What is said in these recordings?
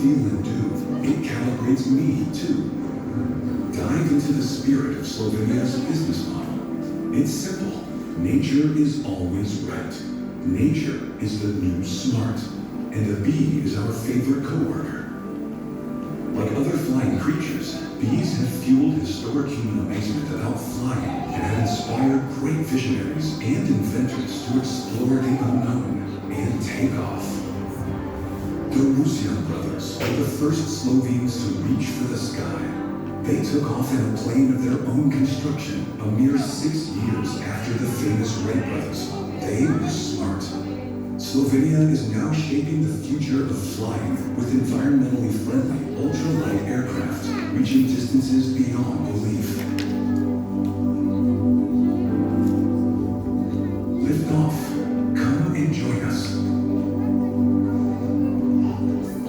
feel and do, it calibrates me too. Dive into the spirit of Slovenia's business model. It's simple. Nature is always right. Nature is the new smart. And the bee is our favorite coworker. Like other flying creatures, bees have fueled historic human amazement about flying and have inspired great visionaries and inventors to explore the unknown and take off. The Rusian brothers were the first Slovenes to reach for the sky. They took off in a plane of their own construction a mere 6 years after the famous Wright brothers. They were smart. Slovenia is now shaping the future of flying with environmentally friendly, ultralight aircraft, reaching distances beyond belief. Lift off. Come and join us.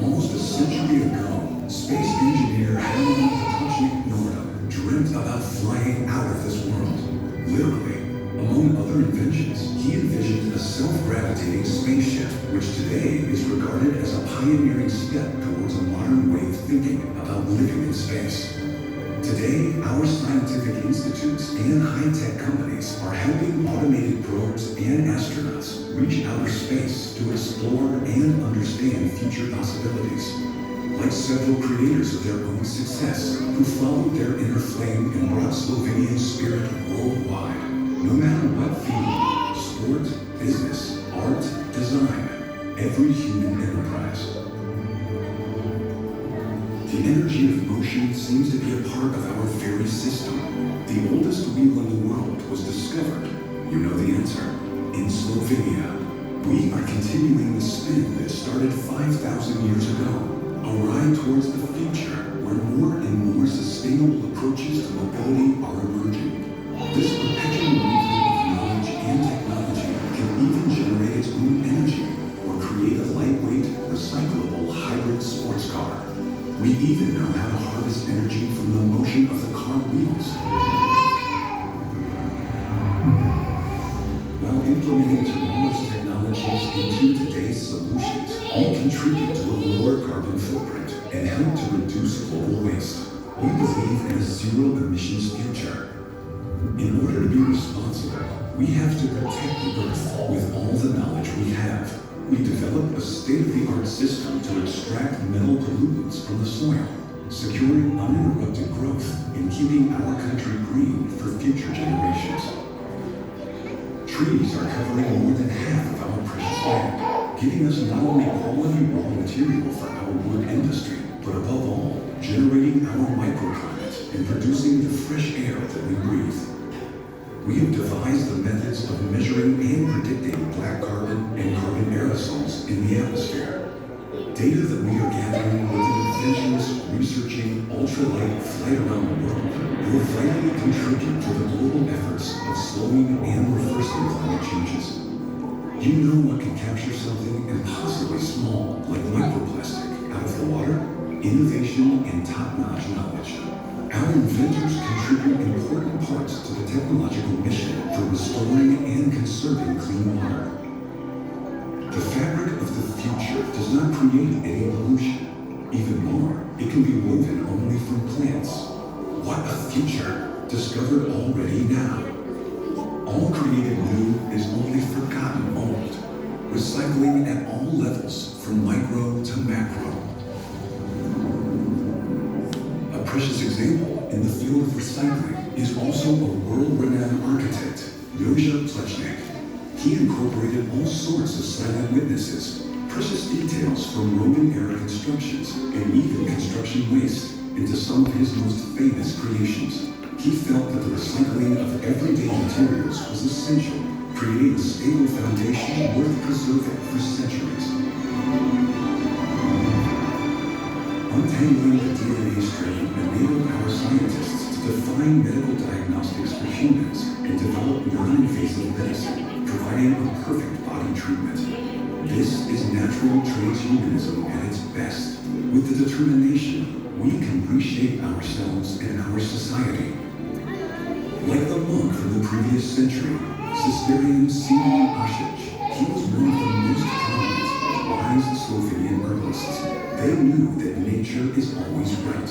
Almost a century ago, space engineer Herman Nordam dreamt about flying out of this world. Literally. Among other inventions, he envisioned a self-gravitating spaceship, which today is regarded as a pioneering step towards a modern way of thinking about living in space. Today, our scientific institutes and high-tech companies are helping automated probes and astronauts reach outer space to explore and understand future possibilities. Like several creators of their own success, who followed their inner flame and brought Slovenian spirit worldwide. No matter what field, sport, business, art, design, every human enterprise. The energy of motion seems to be a part of our very system. The oldest wheel in the world was discovered, you know the answer, in Slovenia. We are continuing the spin that started 5,000 years ago, a ride towards the future where more and more sustainable approaches to mobility are emerging. This perpetual movement of knowledge and technology can even generate its own energy or create a lightweight, recyclable hybrid sports car. We even know how to harvest energy from the motion of the car wheels. While implementing tomorrow's technologies into today's solutions, we contribute to a lower carbon footprint and help to reduce global waste. We believe in a zero-emissions future. In order to be responsible, we have to protect the Earth with all the knowledge we have. We develop a state-of-the-art system to extract metal pollutants from the soil, securing uninterrupted growth and keeping our country green for future generations. Trees are covering more than half of our precious land, giving us not only quality raw material for our wood industry, but above all, generating our microclimate and producing the fresh air that we breathe. We have devised the methods of measuring and predicting black carbon and carbon aerosols in the atmosphere. Data that we are gathering with an adventurous, researching, ultralight flight around the world will vitally contribute to the global efforts of slowing and reversing climate changes. You know what can capture something impossibly small, like microplastic, out of the water? Innovation and top-notch knowledge. Our inventors contribute important parts to the technological mission for restoring and conserving clean water. The fabric of the future does not create any pollution. Even more, it can be woven only from plants. What a future, discovered already now. All created new is only forgotten old. Recycling at all levels, from micro to macro. A precious example in the field of recycling is also a world-renowned architect, Joža Plečnik. He incorporated all sorts of silent witnesses, precious details from Roman-era constructions, and even construction waste into some of his most famous creations. He felt that the recycling of everyday materials was essential, creating a stable foundation worth preserving for centuries. Untangling the DNA strain enabled our scientists to define medical diagnostics for humans and develop non-invasive medicine, providing a perfect body treatment. This is natural transhumanism at its best. With the determination, we can reshape ourselves and our society. Like the monk from the previous century, Cistercian Simeon Asic, he was one of the most prominent, wise Slovenian herbalists. They knew that nature is always right.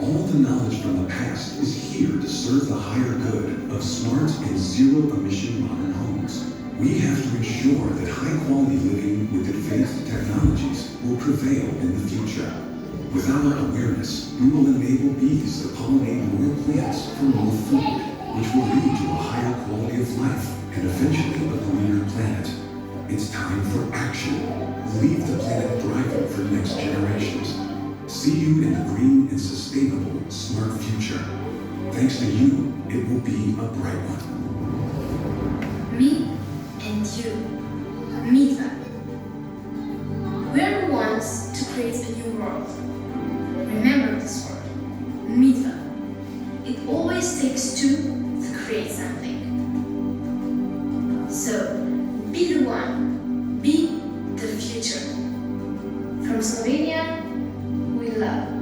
All the knowledge from the past is here to serve the higher good of smart and zero-emission modern homes. We have to ensure that high-quality living with advanced technologies will prevail in the future. With our awareness, we will enable bees to pollinate more plants for more food, which will lead to a higher quality of life and eventually a greener planet. It's time for action. Leave the planet thriving for next generations. See you in the green and sustainable smart future. Thanks to you, it will be a bright one. Me and you. Mitha. We're the ones to create a new world. Remember this word. Mitha. It always takes two to create something. So, be the one. Be the future. From Slovenia, we love.